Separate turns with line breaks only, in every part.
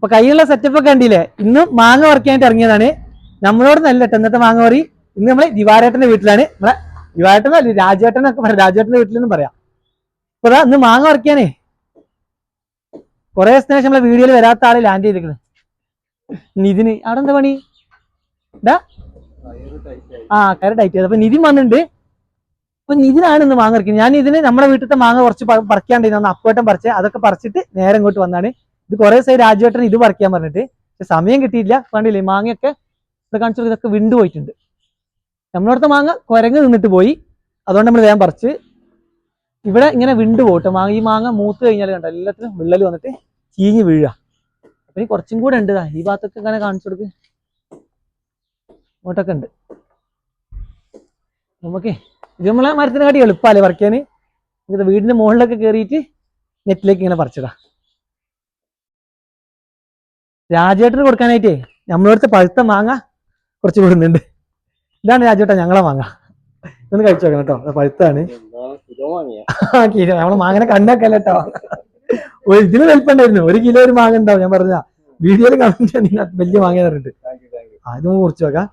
അപ്പൊ കയ്യിലുള്ള സെറ്റപ്പ് ഒക്കെ കണ്ടില്ലേ? ഇന്നും മാങ്ങ പറിക്കാനായിട്ട് ഇറങ്ങിയതാണ്. നമ്മളോട് നല്ല ഇന്നത്തെ മാങ്ങ പറി. ഇന്ന് നമ്മള് ദിവാരേട്ടന്റെ വീട്ടിലാണ്. നമ്മളെ ദിവാരേട്ടനല്ല, രാജേട്ടനൊക്കെ പറയാം, രാജേട്ടന്റെ വീട്ടിലെന്നും പറയാം. അപ്പൊ ഇന്ന് മാങ്ങ പറിക്കാനേ കുറെ ദിവസത്തിന് ശേഷം നമ്മളെ വീഡിയോയിൽ വരാത്ത ആള് ലാൻഡ് ചെയ്തിരിക്കുന്നത്. നിതിന് അവിടെ എന്താ പണി? കയറ് ടൈറ്റ് ചെയ്ത്. അപ്പൊ നിതിൻ വന്നിട്ടുണ്ട്. അപ്പൊ നിതിനാണ് ഇന്ന് മാങ്ങ പറിക്കുന്നത്. ഞാൻ ഇതിന് നമ്മുടെ വീട്ടിലത്തെ മാങ്ങ കുറച്ച് പറിക്കാണ്ടിരുന്ന അപ്പേട്ടൻ പറിച്ച് അതൊക്കെ പറിച്ചിട്ട് നേരെ ഇങ്ങോട്ട് വന്നാണ്. ഇത് കുറെ ദിവസമായി രാജുവേട്ടൻ ഇത് പറിക്കാൻ പറഞ്ഞിട്ട്, പക്ഷെ സമയം കിട്ടിയില്ല. കണ്ടില്ലേ മാങ്ങയൊക്കെ ഇവിടെ കാണിച്ചു, ഇതൊക്കെ വിണ്ടു പോയിട്ടുണ്ട്. നമ്മളടുത്ത മാങ്ങ കുരങ്ങ് നിന്നിട്ട് പോയി, അതുകൊണ്ട് നമ്മൾ വേഗം പറിച്ച്. ഇവിടെ ഇങ്ങനെ വിണ്ടു പോട്ടെ മാങ്ങ. ഈ മാങ്ങ മൂത്ത് കഴിഞ്ഞാൽ കണ്ടോ എല്ലാത്തിനും വിള്ളൽ വന്നിട്ട് ചീഞ്ഞ് വീഴുക. അപ്പൊ ഇനി കുറച്ചും കൂടെ ഉണ്ട്. ഈ ഭാഗത്തൊക്കെ ഇങ്ങനെ കാണിച്ചു കൊടുക്ക്, ഇങ്ങോട്ടൊക്കെ ഉണ്ട്. നമുക്ക് ഇത് നമ്മളെ മരത്തിനെ കാട്ടി എളുപ്പമല്ലേ പറിക്കാന്. ഇത് വീടിന്റെ മുകളിലൊക്കെ കയറിയിട്ട് നെറ്റിലേക്ക് ഇങ്ങനെ പറിച്ചതാ. രാജേട്ടന് കൊടുക്കാനായിട്ടേ നമ്മളടുത്ത് പഴുത്ത മാങ്ങ കുറച്ച് കൊടുക്കുന്നുണ്ട്. ഇതാണ് രാജേട്ടൻ ഞങ്ങളെ മാങ്ങ. ഇതൊന്ന് കഴിച്ചു നോക്കണം കേട്ടോ, പഴുത്താണ്. നമ്മളെ മാങ്ങനെ കണ്ടാക്കല്ല കേട്ടോ. ഇതിന് വലിപ്പുണ്ടായിരുന്നു, 1 കിലോ ഒരു മാങ്ങ ഉണ്ടാവും. ഞാൻ പറഞ്ഞ വീഡിയോയിൽ കാണുന്ന വലിയ മാങ്ങ പറഞ്ഞിട്ട് അത് മുറിച്ച് നോക്കാം.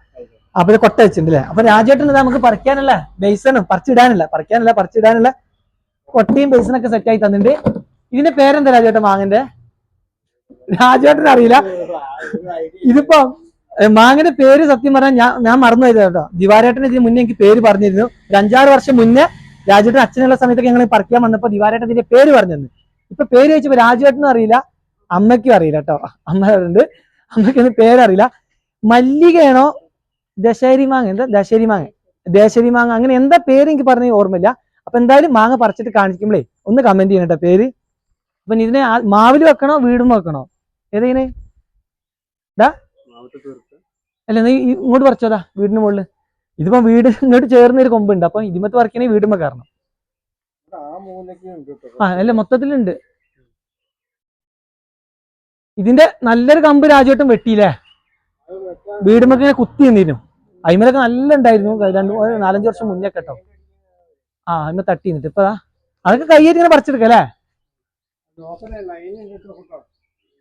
അപ്പൊ ഇത് കൊട്ട വെച്ചിട്ടുണ്ടല്ലേ. അപ്പൊ രാജേട്ടൻ നമുക്ക് പറിക്കാനുള്ള ബേസണും പറിച്ചിടാനുള്ള കൊട്ടയും ബേസനൊക്കെ സെറ്റായി തന്നിട്ടുണ്ട്. ഇതിന്റെ പേരെന്താ രാജേട്ടൻ മാങ്ങന്റെ? രാജേട്ടൻ അറിയില്ല. ഇതിപ്പോ മാങ്ങന്റെ പേര് സത്യം പറഞ്ഞാൽ ഞാൻ മറന്നു പോയത് കേട്ടോ. ദിവാരേട്ടൻ ഇതിന് മുന്നേ എനിക്ക് പേര് പറഞ്ഞിരുന്നു. ഒരു 5-6 വർഷം മുന്നേ രാജേട്ടൻ അച്ഛനുള്ള സമയത്തൊക്കെ ഞങ്ങൾ പറിക്കാൻ വന്നപ്പോ ദിവാരേട്ടൻ ഇതിന്റെ പേര് പറഞ്ഞു തന്നു. ഇപ്പൊ പേര് ചോദിച്ചപ്പോ രാജേട്ടനും അറിയില്ല, അമ്മയ്ക്കും അറിയില്ല കേട്ടോ. അമ്മയുണ്ട്, അമ്മയ്ക്കൊന്നും പേരറിയില്ല. മല്ലികയാണോ ദശേരി മാങ്ങ, എന്താ ദേശരി മാങ്ങ, അങ്ങനെ എന്താ പേര് എനിക്ക് പറഞ്ഞ ഓർമ്മയില്ല. അപ്പൊ എന്തായാലും മാങ്ങ പറിച്ചിട്ട് കാണിക്കുമ്പോഴേ ഒന്ന് കമന്റ് ചെയ്യണം കേട്ടോ പേര്. അപ്പൊ ഇതിനെ മാവിൽ വെക്കണോ വീടും വെക്കണോ? ഏതെങ്ങനെ അല്ല നീ ഇങ്ങോട്ട് പറിച്ചോതാ വീടിന് മുകളിൽ. ഇതിപ്പോ വീട് ഇങ്ങോട്ട് ചേർന്നൊരു കൊമ്പുണ്ട്. അപ്പൊ ഇതിമത്ത് പറിക്കണേ വീടുമ്പോ കാരണം അല്ല മൊത്തത്തിലുണ്ട്. ഇതിന്റെ നല്ലൊരു കമ്പ് രാജുവേട്ടൻ വെട്ടിയില്ലേ? വീടുമ്പോ കുത്തി നിന്നിരുന്നു. അയിമലൊക്കെ നല്ല ഉണ്ടായിരുന്നു 4-5 വർഷം മുന്നേ കേട്ടോ. അതിമ തട്ടി നിന്നിട്ട് ഇപ്പൊ അതൊക്കെ കയ്യേറ്റ് ഇങ്ങനെ പറിച്ചെടുക്കല്ലേ.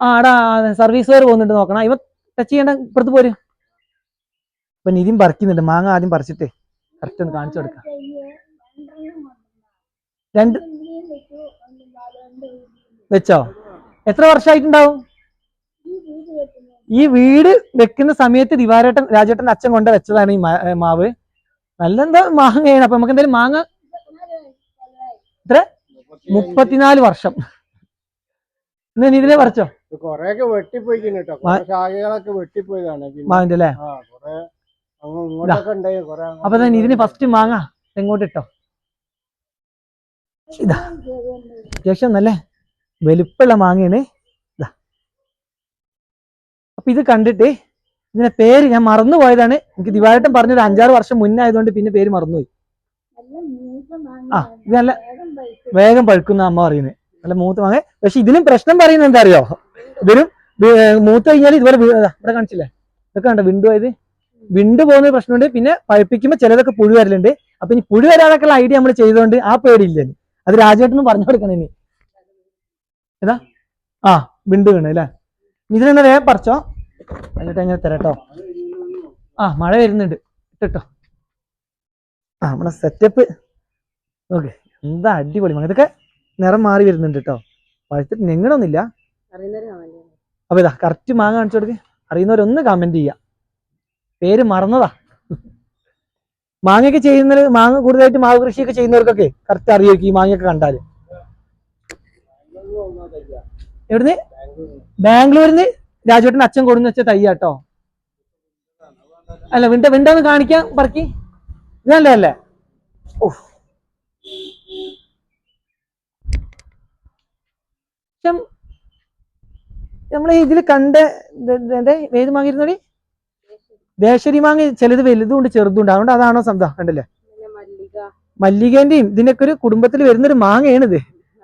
എടാ സർവീസുകാർ പോകുന്നുണ്ട്, നോക്കണം. ഇവ ടച്ച് ചെയ്യണ്ട, ഇപ്പുറത്ത് പോര്. ഇപ്പൊ നിതിൻ പറിക്കുന്നുണ്ട്. മാങ്ങ ആദ്യം പറിച്ചിട്ട് കറക്റ്റ് ഒന്ന് കാണിച്ചു കൊടുക്കാം. 2 വെച്ചോ? എത്ര വർഷമായിട്ടുണ്ടാവും? ഈ വീട് വെക്കുന്ന സമയത്ത് രാജേട്ടന്റെ അച്ഛൻ കൊണ്ട് വെച്ചതാണ് ഈ മാവ്. നല്ലെന്താ മാങ്ങയാണ്. അപ്പൊ നമുക്ക് എന്തായാലും മാങ്ങ എത്ര 34 വർഷം. ഇന്ന് ഇതിനെ പറിച്ചോ?
കൊറേയൊക്കെ വെട്ടിപ്പോയി കേട്ടോ, ശാഖകളൊക്കെ വെട്ടിപ്പോയതാണ്
മാവിന്റെ അല്ലേ. അപ്പൊ തന്നെ ഇതിന് ഫസ്റ്റ് മാങ്ങ എങ്ങോട്ട് ഇട്ടോ. ഇതാ അത്യാവശ്യം നല്ല വലുപ്പമുള്ള മാങ്ങയാണ്. ഇതാ അപ്പൊ ഇത് കണ്ടിട്ട് ഇതിന്റെ പേര് ഞാൻ മറന്നു പോയതാണ്. എനിക്ക് ദിവാരേട്ടൻ പറഞ്ഞൊരു 5-6 വർഷം മുന്നേ ആയതുകൊണ്ട് പിന്നെ പേര് മറന്നുപോയി. ഇത് നല്ല വേഗം പഴുക്കുന്ന അമ്മ പറയുന്നത്, നല്ല മൂത്ത മാങ്ങ. പക്ഷെ ഇതിനും പ്രശ്നം പറയുന്നത് എന്താ അറിയോ? ഇതിനും മൂത്ത് കഴിഞ്ഞാൽ ഇതുപോലെ ഇവിടെ കാണിച്ചില്ലേ, ഇതൊക്കെ കണ്ടോ വിണ്ടു പോകുന്ന പ്രശ്നമുണ്ട്. പിന്നെ പഴുപ്പിക്കുമ്പോൾ ചിലതൊക്കെ പുഴു വരലുണ്ട്. അപ്പൊ ഇനി പുഴു വരാതൊക്കെയുള്ള ഐഡിയ നമ്മൾ ചെയ്തുകൊണ്ട് ആ പേടിയില്ല. അത് രാജേട്ടനും പറഞ്ഞു കൊടുക്കണം. ഇനി ഏതാ വിണ്ടു വീണ് അല്ലേ. ഇതിനെന്നെ വേഗം പറിച്ചോ, എന്നിട്ട് എങ്ങനെ തരാട്ടോ. മഴ വരുന്നുണ്ട് ഇട്ടോ. നമ്മളെ സെറ്റപ്പ് ഓക്കെ, എന്താ അടിപൊളി മാങ്ങ. ഇതൊക്കെ നിറം മാറി വരുന്നുണ്ട് കേട്ടോ. പഴുത്തിട്ട് ഞെങ്ങണൊന്നുമില്ല. അപ്പൊ ഇതാ കറക്റ്റ് മാങ്ങ കാണിച്ചു കൊടുക്ക്. അറിയുന്നവരൊന്ന് കമന്റ് ചെയ്യാം. പേര് മറന്നതാ. മാങ്ങയൊക്കെ ചെയ്യുന്നവര്, മാങ്ങ കൂടുതലായിട്ട് മാവ് കൃഷിയൊക്കെ ചെയ്യുന്നവർക്കൊക്കെ കറക്റ്റ് അറിയായിരിക്കും ഈ മാങ്ങയൊക്കെ കണ്ടാല്. എവിടുന്ന്? ബാംഗ്ലൂരിന്ന് രാജുവേട്ടൻ അച്ഛൻ കൊടുന്ന് വെച്ച തയ്യാട്ടോ. അല്ല വിണ്ടോന്ന് കാണിക്കാൻ പറക്കി. ഇതല്ലേ അല്ലേ? നമ്മളെ ഇതില് കണ്ട ഏത് മാങ്ങിരുന്നോടി? ദേശരി മാങ്ങ. ചിലത് വലുതുണ്ട് ചെറുതുണ്ട്. അതുകൊണ്ട് അതാണോ സംഭവം? കണ്ടല്ലേ മല്ലികേന്റെയും ഇതിന്റെയൊക്കെ ഒരു കുടുംബത്തിൽ വരുന്നൊരു മാങ്ങയാണിത്.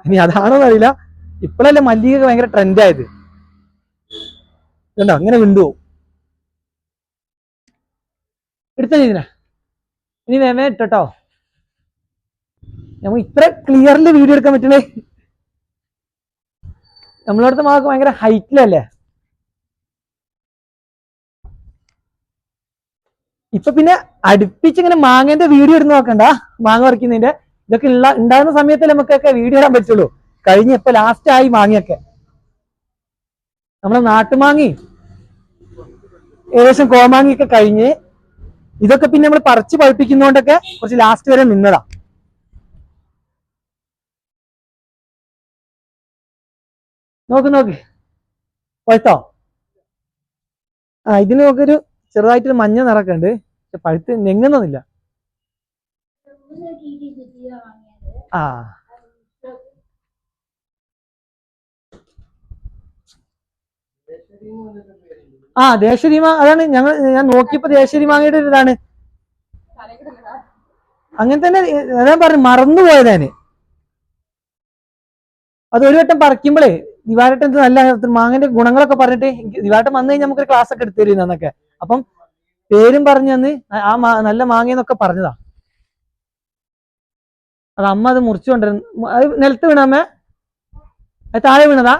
ഇനി അതാണോന്ന് അറിയില്ല. ഇപ്പോഴല്ലേ മല്ലിക ഭയങ്കര ട്രെൻഡായത്. കണ്ടോ അങ്ങനെ വിണ്ടുപോകും. എടുത്തോ ഇതിനെ. ഇനി വേമേ ഇട്ടോ. നമുക്ക് ഇത്ര ക്ലിയറിൽ വീഡിയോ എടുക്കാൻ പറ്റണേ. നമ്മളടുത്ത മാർക്ക് ഭയങ്കര ഹൈറ്റിലല്ലേ. ഇപ്പൊ പിന്നെ അടുപ്പിച്ച് ഇങ്ങനെ മാങ്ങന്റെ വീഡിയോ എടുത്ത് നോക്കണ്ട, മാങ്ങ പറിക്കുന്നതിന്റെ ഇതൊക്കെ ഉണ്ടാകുന്ന സമയത്ത് നമുക്കൊക്കെ വീഡിയോ ഇടാൻ പറ്റുള്ളൂ. കഴിഞ്ഞ ഇപ്പൊ ലാസ്റ്റ് ആയി മാങ്ങയൊക്കെ, നമ്മളെ നാട്ടുമാങ്ങി ഏകദേശം കോമാങ്ങിയൊക്കെ കഴിഞ്ഞ്, ഇതൊക്കെ പിന്നെ നമ്മൾ പറിച്ച് പഴുപ്പിക്കുന്നോണ്ടൊക്കെ കുറച്ച് ലാസ്റ്റ് വരെ നിന്നതാ. നോക്ക് നോക്ക് പഴുത്തോ? ഇതിന് നോക്കൊരു ചെറുതായിട്ടൊരു മഞ്ഞ നിറൊക്കെ ഉണ്ട്, പക്ഷെ പഴുത്ത് നെങ്ങുന്നില്ല. ആ ദേശീയ മാങ്ങ അതാണ് ഞാൻ നോക്കിയപ്പോ ദേശീയ മാങ്ങയുടെ ഒരു ഇതാണ്. അങ്ങനെ തന്നെ ഞാൻ പറഞ്ഞു, മറന്നുപോയതാണ്. അത് ഒരു വട്ടം പറിക്കുമ്പോഴേ ദിവാരട്ടൻ നല്ല മാങ്ങന്റെ ഗുണങ്ങളൊക്കെ പറഞ്ഞിട്ട് ദിവാരട്ടൻ വന്നു കഴിഞ്ഞാൽ നമുക്കൊരു ക്ലാസ് ഒക്കെ എടുത്തു തരുന്ന എന്നൊക്കെ. അപ്പം പേരും പറഞ്ഞു തന്ന് നല്ല മാങ്ങയെന്നൊക്കെ പറഞ്ഞതാ. അത് അമ്മ അത് മുറിച്ചു കൊണ്ടിരുന്നു. അത് നിലത്ത് വീണമ്മേ? അത് താഴെ വീണതാ?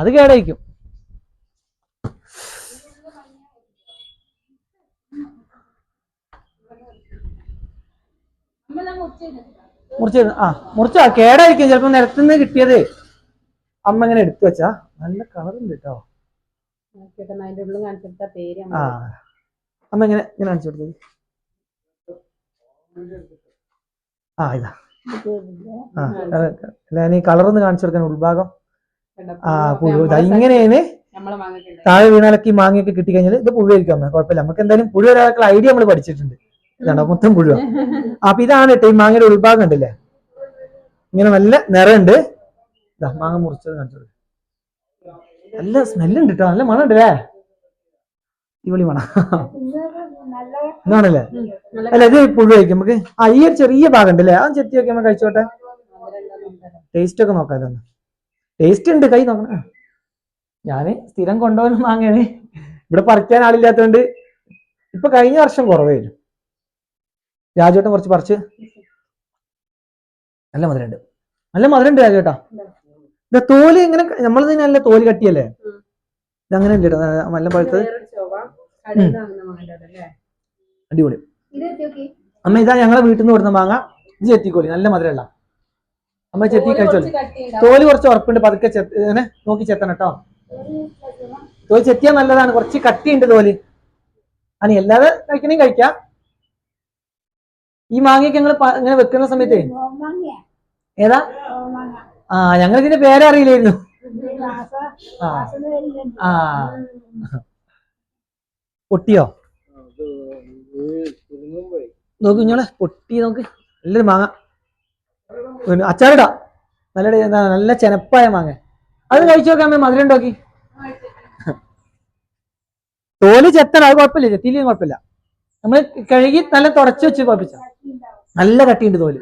അത് കേടായിരിക്കും. മുറിച്ചാ കേടായിരിക്കും ചിലപ്പോ, നിലത്തുനിന്ന് കിട്ടിയത് അമ്മ ഇങ്ങനെ എടുത്തു വെച്ചാ. നല്ല കളറുണ്ട് കേട്ടോ. അമ്മ ഇങ്ങനെ ഇങ്ങനെ കാണിച്ചു കൊടുത്തത്. ഇതാ ഞാൻ ഈ കളറൊന്ന് കാണിച്ചു കൊടുക്കാൻ ഉൾഭാഗം. പുഴു ഇങ്ങനെയാണ്. താഴെ വീണാലൊക്കെ ഈ മാങ്ങയൊക്കെ കിട്ടിക്കഴിഞ്ഞാൽ ഇത് പുഴുവായിരിക്കും അമ്മ, കുഴപ്പമില്ല. നമുക്ക് എന്തായാലും പുഴു ഒരാൾക്കുള്ള ഐഡിയ നമ്മൾ പഠിച്ചിട്ടുണ്ട്. ഇതാണോ മൊത്തം പുഴുവാ. അപ്പൊ ഇതാണ് കേട്ടോ ഈ മാങ്ങയുടെ ഉൾഭാഗം ഉണ്ടല്ലേ, ഇങ്ങനെ നല്ല നിറമുണ്ട്. മാങ്ങ മുറിച്ചത് കാണിച്ചത് നല്ല സ്മെല്ലുണ്ട് കേട്ടോ, നല്ല മണം ഉണ്ടല്ലേ, ഇവിളി മണം ഇതാണല്ലേ. അല്ല ഇത് പുഴുവായിരിക്കും നമുക്ക്. ഈ ഒരു ചെറിയ ഭാഗം ഉണ്ടല്ലേ, ആ ചെത്തി വെക്കുമ്പോ കഴിച്ചോട്ടെ. ടേസ്റ്റ് ഒക്കെ നോക്കാം, ഇതൊന്ന് ടേസ്റ്റ് ഉണ്ട്, കൈ നോക്കണം. ഞാന് സ്ഥിരം കൊണ്ടുപോകുന്ന മാങ്ങയാണ്, ഇവിടെ പറിക്കാൻ ആളില്ലാത്തതുകൊണ്ട്. ഇപ്പൊ കഴിഞ്ഞ വർഷം കുറവായിരുന്നു. രാജുവേട്ടൻ കുറച്ച് പറിച്ച്. നല്ല മധുരമുണ്ട്, നല്ല മധുരമുണ്ട് രാജുവേട്ടാ. തോല് ഇങ്ങനെ നമ്മളത് നല്ല തോല് കട്ടിയല്ലേ, ഇതങ്ങനെ ഉണ്ട് നല്ല പഴുത്തത്. അടിപൊളി. അമ്മ ഇതാ ഞങ്ങളെ വീട്ടിൽ നിന്ന് കൊടുക്കുന്ന മാങ്ങ, ഇത് ചെത്തിക്കോളി, നല്ല മധുരമുള്ള. അമ്മ ചെത്തി കഴിച്ചോളി. തോല് കുറച്ച് ഉറപ്പുണ്ട്, പതുക്കെ ഇങ്ങനെ നോക്കി ചെത്തണം കേട്ടോ. തോല് ചെത്തിയാൽ നല്ലതാണ്, കുറച്ച് കട്ടിയുണ്ട് തോല്. അനി എല്ലാതെ കഴിക്കണേ കഴിക്കാം. ഈ മാങ്ങയൊക്കെ ഞങ്ങൾ ഇങ്ങനെ വെക്കുന്ന സമയത്ത് ഏതാ ഞങ്ങൾ ഇതിന്റെ പേരറിയില്ലായിരുന്നു. പൊട്ടിയോ? നോക്ക് കുഞ്ഞോളെ, പൊട്ടി നോക്ക്. നല്ലൊരു മാങ്ങ, അച്ചാറിടാ. നല്ല ചെനപ്പായ മാങ്ങ. അത് കഴിച്ചു നോക്കാം, മധുരം ഉണ്ടാക്കി. തോല് ചെത്തണം, അത് കുഴപ്പമില്ല, ചെത്തിയില്ലെങ്കിൽ കുഴപ്പമില്ല. നമ്മൾ കഴുകി നല്ല തുടച്ചു വെച്ച് കുഴപ്പിച്ച. നല്ല കട്ടിയുണ്ട് തോല്.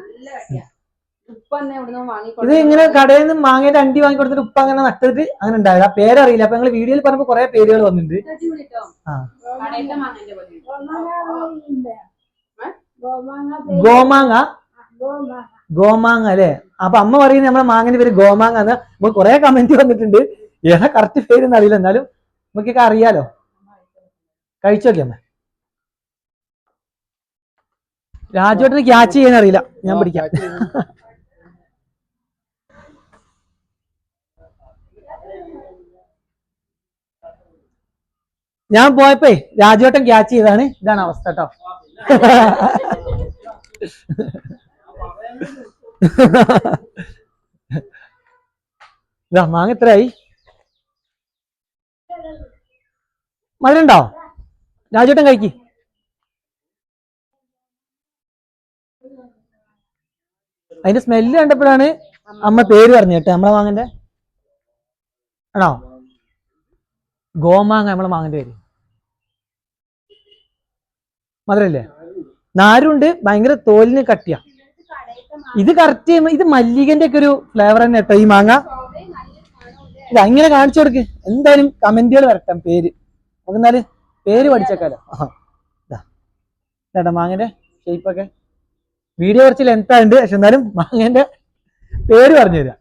ഇത് ഇങ്ങനെ കടയിൽ നിന്ന് മാങ്ങയുടെ അണ്ടി വാങ്ങി കൊടുത്തിട്ട് ഉപ്പ അങ്ങനെ നട്ടിട്ട് അങ്ങനെ ഉണ്ടായത്. ആ പേരറിയില്ല. അപ്പൊ ഞങ്ങൾ വീഡിയോയിൽ പറഞ്ഞപ്പോ കുറെ പേരുകൾ വന്നിട്ടുണ്ട്. ഗോമാങ്ങ, ഗോമാങ്ങ അല്ലെ. അപ്പൊ അമ്മ പറയുന്നത് നമ്മളെ മാങ്ങന്റെ പേര് ഗോമാങ്ങ എന്ന്. നമുക്ക് കുറെ കമന്റ് വന്നിട്ടുണ്ട്, ഏതാ കറക്റ്റ് പേരൊന്നും അറിയില്ല, എന്നാലും നമുക്കൊക്കെ അറിയാലോ. കഴിച്ചോക്കെ അമ്മ. രാജുവേട്ടന് ക്യാച്ച് ചെയ്യാൻ അറിയില്ല, ഞാൻ പിടിക്കാം. ഞാൻ പോയപ്പോ രാജുവേട്ടൻ ക്യാച്ച് ചെയ്താണ്. ഇതാണ് അവസ്ഥ കേട്ടോ. മാങ്ങ എത്രയായി? മധുരണ്ടോ? രാജുവേട്ടൻ കഴിക്ക്. അതിന്റെ സ്മെല്ല് കണ്ടപ്പോഴാണ് അമ്മ പേര് പറഞ്ഞു കേട്ടോ, നമ്മളെ മാങ്ങന്റെ ആണോ? ഗോമാങ്ങ നമ്മളെ മാങ്ങന്റെ പേര്. മധുരല്ലേ? നാരുണ്ട്, ഭയങ്കര തോലിന് കട്ടിയാ. ഇത് കറക്റ്റ് ഇത് മല്ലികന്റെ ഒക്കെ ഒരു ഫ്ലേവർ തന്നെ കേട്ടോ ഈ മാങ്ങ. ഇത് അങ്ങനെ കാണിച്ചു കൊടുക്ക്. എന്തായാലും കമന്റുകൾ വരട്ടെ പേര്. നമുക്ക് എന്നാലും പേര് പഠിച്ചേക്കാലോ. ചേട്ടാ മാങ്ങന്റെ ഷേപ്പൊക്കെ വീഡിയോ കുറച്ച് ലെങ്ത് ആയിട്ടുണ്ട്, പക്ഷെ എന്നാലും മാങ്ങന്റെ പേര് പറഞ്ഞു തരാം.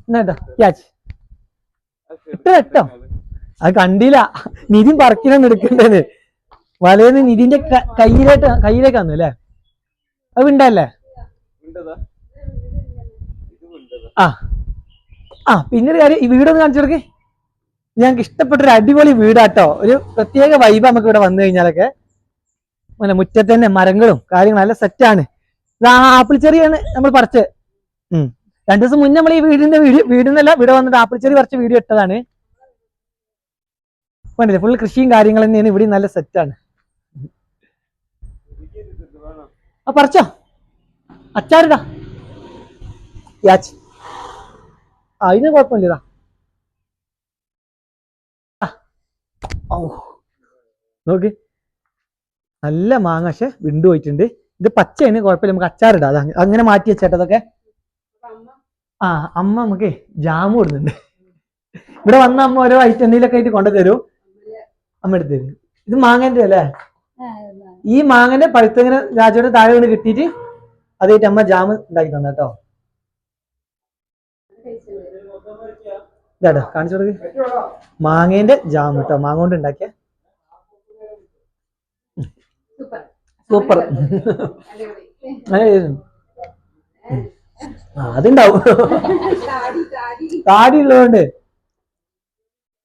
എന്നാ ക്യാച്ച് ഇട്ടോ. അത് കണ്ടില്ല. നിതിൻ പറക്കിനൊന്നും എടുക്കണ്ടേന്ന് വലയെന്ന് നിതിന്റെ കയ്യിലേക്ക് വന്നു അല്ലേ? അത് വിണ്ടല്ലേ? ആ ആ പിന്നെ ഒരു കാര്യം, ഈ വീടൊന്ന് കാണിച്ചു കൊടുക്ക്. ഞങ്ങൾക്ക് ഇഷ്ടപ്പെട്ടൊരു അടിപൊളി വീടാട്ടോ. ഒരു പ്രത്യേക വൈബ് നമുക്ക് ഇവിടെ വന്നു കഴിഞ്ഞാലൊക്കെ. മുറ്റത്ത് തന്നെ മരങ്ങളും കാര്യങ്ങളും നല്ല സെറ്റാണ്. ഇത് ആപ്പിൾ ചെറിയാണ് നമ്മൾ പറിച്ചത്. 2 ദിവസം മുന്നേ നമ്മൾ ഈ വീടിന്നല്ല ഇവിടെ വന്നിട്ട് ആപ്പിൾ ചെറി പറിച്ച വീഡിയോ ഇട്ടതാണ്. വേണ്ടില്ല, ഫുൾ കൃഷിയും കാര്യങ്ങൾ തന്നെയാണ് ഇവിടെ. നല്ല സെറ്റാണ്. ആ പറിച്ചോ, അച്ചാറിടാ. ആ ഇതിന് കുഴപ്പമില്ല. നോക്ക്, നല്ല മാങ്ങ, പക്ഷെ വിണ്ടു പോയിട്ടുണ്ട്. ഇത് പച്ചയാണ്, കുഴപ്പമില്ല, നമുക്ക് അച്ചാറിടാം. അത് അങ്ങനെ മാറ്റി വെച്ചേട്ടതൊക്കെ. ആ അമ്മ നമുക്ക് ജാമു ഇടുന്നുണ്ട്. ഇവിടെ വന്ന അമ്മ ഓരോ ഐറ്റം എന്തെങ്കിലുമൊക്കെ ആയിട്ട് കൊണ്ടുതരും. അമ്മ എടുത്ത് തരും. ഇത് മാങ്ങന്റെ അല്ലേ? ഈ മാങ്ങന്റെ പഴുത്തങ്ങനെ രാജയുടെ താഴെ കൊണ്ട് കിട്ടിയിട്ട് അതായിട്ട് അമ്മ ജാമ് ഉണ്ടാക്കി തന്ന കേട്ടോ. ഇതാട്ടോ കാണിച്ചു കൊടുക്ക്. മാങ്ങേന്റെ ജാം കേട്ടോ, മാങ്ങ കൊണ്ട് ഉണ്ടാക്കിയ സൂപ്പർ. അതുണ്ടാവും, താടി ഉള്ളതുകൊണ്ട്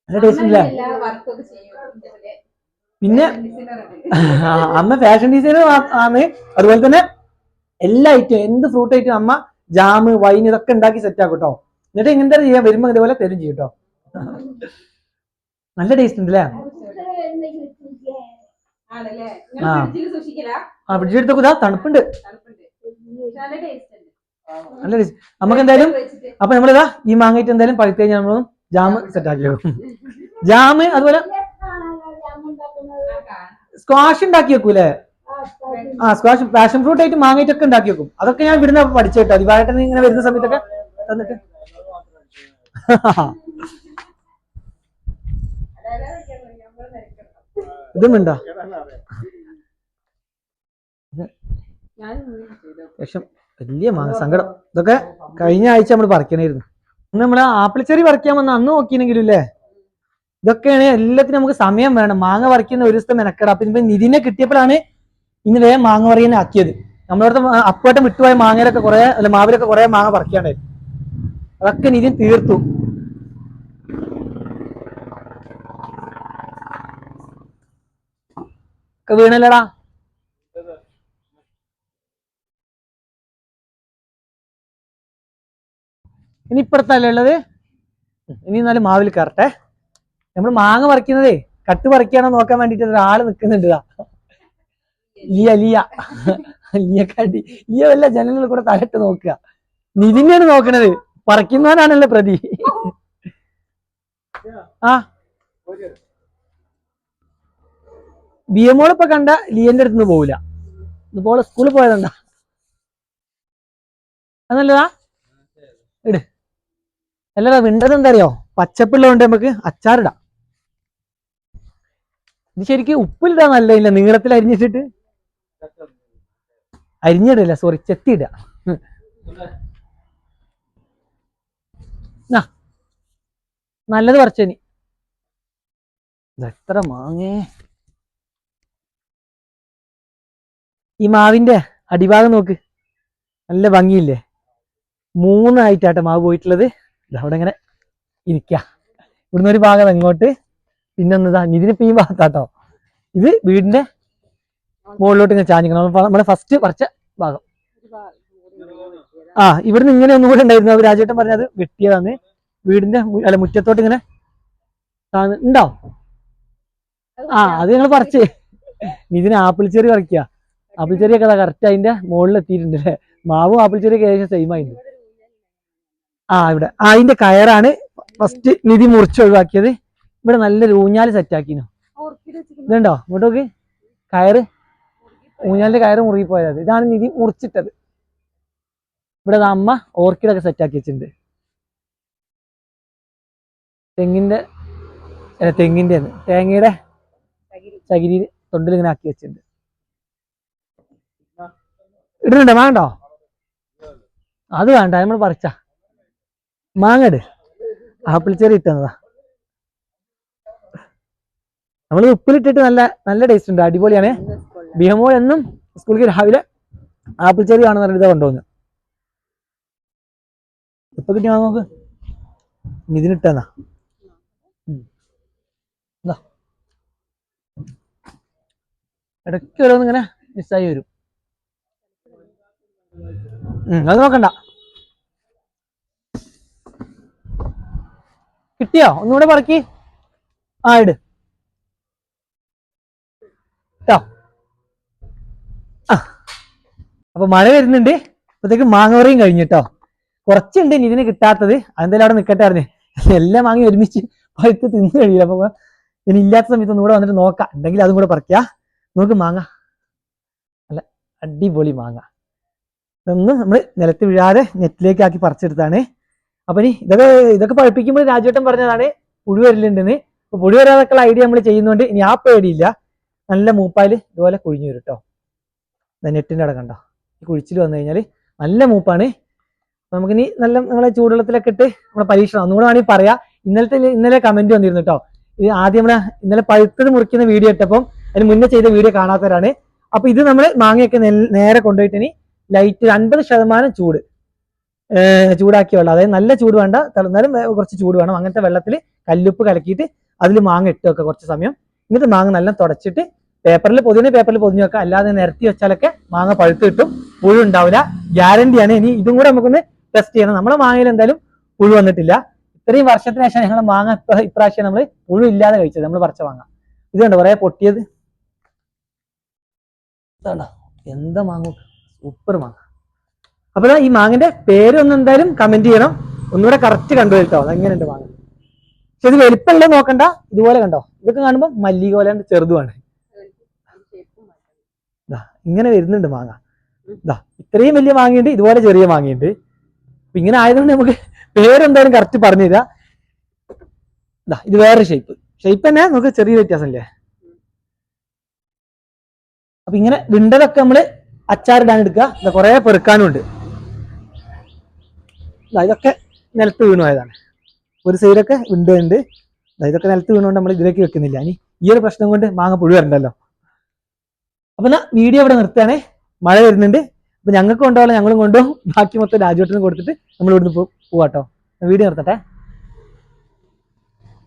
നല്ല ടേസ്റ്റ് ഇല്ല. പിന്നെ അമ്മ ഫാഷൻ ഡിസൈനർ ആണ്. അതുപോലെ തന്നെ എല്ലാ ഐറ്റം, എന്ത് ഫ്രൂട്ട് ഐറ്റം അമ്മ ജാമ്, വൈൻ ഇതൊക്കെ ഉണ്ടാക്കി സെറ്റ് ആക്കും കേട്ടോ. എന്നിട്ട് ഇങ്ങനത്തെ ചെയ്യാൻ വരുമ്പോ ഇതുപോലെ തരും ചെയ്യും കേട്ടോ. നല്ല ടേസ്റ്റ് ഉണ്ട് അല്ലേ? ആ ഫ്രിഡ്ജിലെടുത്ത് തണുപ്പുണ്ട്, നല്ല ടേസ്റ്റ്. നമുക്ക് എന്തായാലും അപ്പൊ നമ്മളിതാ ഈ മാങ്ങയിട്ട് എന്തായാലും പഴുത്ത് കഴിഞ്ഞാൽ നമ്മൾ ജാമ് സെറ്റ് ആക്കി വെക്കും. ജാമ് അതുപോലെ സ്ക്വാഷ് ഉണ്ടാക്കി വെക്കൂലേ? ആ സ്ക്വാഷ്, പാഷൻ ഫ്രൂട്ട് ആയിട്ട് മാങ്ങയിട്ടൊക്കെ ഉണ്ടാക്കി വെക്കും. അതൊക്കെ ഞാൻ ഇവിടുന്ന് പഠിച്ചേട്ടോ. ദിവാരേട്ടൻ ഇങ്ങനെ വരുന്ന സമയത്തൊക്കെ തന്നിട്ട്. ഇതും ഉണ്ടോ? ശേഷം വലിയ മാങ്ങ, സങ്കടം. ഇതൊക്കെ കഴിഞ്ഞ ആഴ്ച നമ്മൾ പറിക്കണായിരുന്നു. അന്ന് നമ്മള് ആപ്പിൾ ചെറി പറിക്കാൻ വന്ന അന്ന് നോക്കിയെങ്കിലും ഇല്ലേ? ഇതൊക്കെയാണ് എല്ലാത്തിനും നമുക്ക് സമയം വേണം. മാങ്ങ പറിക്കുന്ന ഒരു ദിവസത്തെ മെനക്കെട. അപ്പൊ ഇപ്പൊ നിധിനെ കിട്ടിയപ്പോഴാണ് ഇന്ന് വേഗം മാങ്ങ പറിയാൻ ആക്കിയത്. നമ്മളവിടുത്തെ അപ്പുവട്ടം വിട്ടുപോയ മാങ്ങയിലൊക്കെ കുറെ, അല്ല മാവിലൊക്കെ കുറെ മാങ്ങ പറിക്കാണ്ടായിരുന്നു. അതൊക്കെ നിധിൻ തീർത്തു. ഒക്കെ വീണല്ലടാ. ഇനി ഇപ്പുറത്തല്ലേ ഉള്ളത്? ഇനി എന്നാലും മാവിൽ കയറട്ടെ. നമ്മൾ മാങ്ങ പറിക്കുന്നതേ കട്ട് പറിക്കാണോ നോക്കാൻ വേണ്ടിട്ട് ഒരാള് നിൽക്കുന്നുണ്ട്. ലിയ വല്ല ജനലിൽ കൂടെ തലയിട്ട് നോക്കുക. നിതിനെയാണ് നോക്കണത്, പറിക്കുന്നവനാണല്ലോ പ്രതി. ആ ബിയമോളിപ്പൊ കണ്ട ലിയന്റെ അടുത്ത് നിന്ന് പോവില്ല. ഇതുപോലെ സ്കൂളിൽ പോയതുണ്ടാ? അതല്ലതാ ഇട്. അല്ലടാ വിണ്ടത് എന്താ അറിയോ? പച്ചപ്പുള്ളതുകൊണ്ട് നമുക്ക് അച്ചാറിടാം. ഇത് ശരിക്കും ഉപ്പിലിടാൻ നല്ലതില്ല, നീളത്തിൽ അരിഞ്ഞിട്ടിട്ട്. അരിഞ്ഞിടില്ല, സോറി, ചെത്തിയിട. നല്ലത് പറിച്ചനി. എത്ര മാങ്ങേ! ഈ മാവിന്റെ അടിഭാഗം നോക്ക്, നല്ല ഭംഗിയില്ലേ? 3 ആയിട്ടാട്ടെ മാവ് പോയിട്ടുള്ളത്. അവിടെ ഇങ്ങനെ ഇരിക്ക. ഇവിടുന്ന് ഒരു ഭാഗം അങ്ങോട്ട്, പിന്നെ ഒന്നതാ ഇതിനിപ്പോ ഈ ഭാഗത്താട്ടോ. ഇത് വീടിന്റെ മുകളിലോട്ട് ഇങ്ങനെ ചാഞ്ഞിക്കണം. നമ്മളെ ഫസ്റ്റ് പറിച്ച ഭാഗം. ആ ഇവിടുന്ന് ഇങ്ങനെ ഒന്നുകൂടെ ഉണ്ടായിരുന്നു. അത് രാജേട്ടൻ പറഞ്ഞത് വെട്ടിയതാണ്. വീടിന്റെ അല്ല മുറ്റത്തോട്ട് ഇങ്ങനെ ഉണ്ടോ? ആ അത് ഞങ്ങൾ പറിച്ച്. ഇതിന് ആപ്പിൾ ചെറി പറിക്കുക. ആപ്പിൾ ചെറിയൊക്കെ കറക്റ്റ് അതിന്റെ മുകളിൽ എത്തിയിട്ടുണ്ട് അല്ലേ? മാവും ആപ്പിൾ ചെറിയൊക്കെ ഏകദേശം സെയിം ആയിട്ടുണ്ട്. ആ ഇവിടെ അതിന്റെ കയറാണ് ഫസ്റ്റ് നിധി മുറിച്ച് ഒഴിവാക്കിയത്. ഇവിടെ നല്ലൊരു ഊഞ്ഞാല് സെറ്റാക്കിനു. ഇതുണ്ടോ ഇങ്ങോട്ട് നോക്ക്, കയറ്, ഊഞ്ഞാലിന്റെ കയറ് മുറുകിപ്പോയത്. ഇതാണ് നിധി മുറിച്ചിട്ടത്. ഇവിടെ അമ്മ ഓർക്കിഡൊക്കെ സെറ്റാക്കി വെച്ചിട്ടുണ്ട്. തേങ്ങയുടെ ചകിരി തൊണ്ടിൽ ഇങ്ങനെ ആക്കി വെച്ചിട്ടുണ്ട്. ഇടുന്നുണ്ടോ? മാങ്ങണ്ടോ? അത് വേണ്ട, നമ്മൾ പറിച്ച മാങ്ങട്. ആപ്പിൾ ചെറി ഇട്ടതാ. നമ്മൾ ഉപ്പിലിട്ടിട്ട് നല്ല നല്ല ടേസ്റ്റ് ഉണ്ട്, അടിപൊളിയാണ്. ബിഹമോ എന്നും സ്കൂളിലേക്ക് രാവിലെ ആപ്പിൾ ചെറി ആണെന്ന് പറഞ്ഞിട്ട് കൊണ്ടുപോകുന്നത്. ഇപ്പൊ കിട്ടിയാ നോക്ക്, ഇതിനിട്ടാ ഇടയ്ക്ക് ഓരോന്ന് ഇങ്ങനെ മിസ്സായി വരും. അത് നോക്കണ്ട. കിട്ടിയോ? ഒന്നുകൂടെ പറക്കി ഇട് കേട്ടോ. അപ്പൊ മഴ വരുന്നുണ്ട്, അപ്പത്തേക്ക് മാങ്ങോറയും കഴിഞ്ഞിട്ടോ. കുറച്ചുണ്ട് ഇനി ഇതിന് കിട്ടാത്തത്, അതെന്തായാലും അവിടെ നിൽക്കട്ടെ അറിഞ്ഞ്. എല്ലാം മാങ്ങി ഒരുമിച്ച് പഴുത്ത് തിന്നു കഴിയില്ല. അപ്പൊ ഇനി ഇല്ലാത്ത സമയത്ത് ഒന്നുകൂടെ വന്നിട്ട് നോക്കാം, ഉണ്ടെങ്കിൽ അതും കൂടെ പറിക്കുക. നോക്ക് മാങ്ങ, നല്ല അടിപൊളി മാങ്ങ. ഇതൊന്നും നമ്മൾ നിലത്ത് വീഴാതെ നെറ്റിലേക്ക് ആക്കി പറിച്ചെടുത്താണ്. അപ്പൊ ഇനി ഇതൊക്കെ പഴുപ്പിക്കുമ്പോൾ രാജേട്ടൻ പറഞ്ഞതാണ് പുഴു വരലുണ്ടെന്ന്. അപ്പൊ പുഴു വരാതൊക്കെയുള്ള ഐഡിയ നമ്മൾ ചെയ്യുന്നുണ്ട്. ഇനി ആ പേടിയില്ല, നല്ല മൂപ്പായിൽ ഇതുപോലെ കുഴിഞ്ഞു വരും കേട്ടോ. നെറ്റിൻ്റെ അവിടെ കണ്ടോ, ഈ കുഴിച്ചിൽ വന്നു കഴിഞ്ഞാൽ നല്ല മൂപ്പാണ്. നമുക്കിനി നല്ല നമ്മളെ ചൂടുവെള്ളത്തിലൊക്കെ ഇട്ട് നമ്മളെ പരീക്ഷണം ഒന്നുകൂടെ വേണമെങ്കിൽ പറയാം. ഇന്നലെ കമന്റ് വന്നിരുന്നു കേട്ടോ. ഇത് ആദ്യം നമ്മളെ ഇന്നലെ പഴുത്തത് മുറിക്കുന്ന വീഡിയോ ഇട്ടപ്പം അതിന് മുന്നേ ചെയ്ത വീഡിയോ കാണാത്തവരാണ്. അപ്പൊ ഇത് നമ്മൾ മാങ്ങയൊക്കെ നേരെ കൊണ്ടുപോയിട്ട് ഇനി ലൈറ്റ് 50% ചൂടാക്കിയ വെള്ളം, അതായത് നല്ല ചൂട് വേണ്ട, എന്നാലും കുറച്ച് ചൂട് വേണം. അങ്ങനത്തെ വെള്ളത്തിൽ കല്ലുപ്പ് കലക്കിയിട്ട് അതിൽ മാങ്ങ ഇട്ട് വെക്കുക കുറച്ച് സമയം. എന്നിട്ട് മാങ്ങ നല്ല തുടച്ചിട്ട് പേപ്പറിൽ പൊതിഞ്ഞ് വെക്കുക. അല്ലാതെ നിരത്തി വെച്ചാലൊക്കെ മാങ്ങ പഴുത്ത് കിട്ടും, പുഴു ഉണ്ടാവില്ല, ഗ്യാരണ്ടിയാണ്. ഇനി ഇതും കൂടെ നമുക്കൊന്ന് ടെസ്റ്റ് ചെയ്യണം. നമ്മളെ മാങ്ങയിൽ എന്തായാലും പുഴു വന്നിട്ടില്ല. ഇത്രയും വർഷത്തിന് ശേഷം ഞങ്ങൾ മാങ്ങ ഇപ്രാവശ്യം നമ്മൾ പുഴു ഇല്ലാതെ കഴിച്ചത്, നമ്മൾ പറിച്ച മാങ്ങ. ഇത് കണ്ടോ കുറെ പൊട്ടിയത്, എന്താ മാങ്ങ, സൂപ്പർ മാങ്ങ. അപ്പൊ ഈ മാങ്ങിന്റെ പേരൊന്നും എന്തായാലും കമന്റ് ചെയ്യണം, ഒന്നുകൂടെ കറക്റ്റ് കണ്ടുപോയിട്ടോ അതെങ്ങനെയുണ്ട് മാങ്ങ. പക്ഷെ ഇത് വലിപ്പമുള്ളത് നോക്കണ്ട, ഇതുപോലെ കണ്ടോ, ഇതൊക്കെ കാണുമ്പോൾ മല്ലികോലന്റെ ചെറുതുമാണ്. ഇങ്ങനെ വരുന്നുണ്ട് മാങ്ങ. ഇത്രയും വലിയ മാങ്ങയുണ്ട്, ഇതുപോലെ ചെറിയ മാങ്ങയുണ്ട്. അപ്പൊ ഇങ്ങനെ ആയതുകൊണ്ട് നമുക്ക് പേരെന്തായാലും കറക്റ്റ് പറഞ്ഞു തരാം. ഇത് വേറെ ഷേപ്പ് തന്നെ, നമുക്ക് ചെറിയ വ്യത്യാസമല്ലേ. അപ്പൊ ഇങ്ങനെ വിണ്ടതൊക്കെ നമ്മള് അച്ചാറിടാൻ എടുക്കുക. കുറെ പെറുക്കാനും ഉണ്ട്. ഇതൊക്കെ നിലത്ത് വീണു പോയതാണ്, ഒരു സൈഡൊക്കെ വിണ്ടുണ്ട്. ഇതൊക്കെ നിലത്ത് വീണുകൊണ്ട് നമ്മൾ ഇതിലേക്ക് വെക്കുന്നില്ല. ഇനി ഈ ഒരു പ്രശ്നം കൊണ്ട് മാങ്ങ പുഴു വരണ്ടല്ലോ. അപ്പൊ എന്നാ വീഡിയോ ഇവിടെ നിർത്തുകയാണേ, മഴ വരുന്നുണ്ട്. അപ്പൊ ഞങ്ങൾക്ക് കൊണ്ടുപോകാൻ ഞങ്ങളും കൊണ്ടുപോകും, ബാക്കി മൊത്തം രാജുവേട്ടനും കൊടുത്തിട്ട് നമ്മൾ ഇവിടുന്ന് പോവാട്ടോ. വീഡിയോ നിർത്തട്ടെ.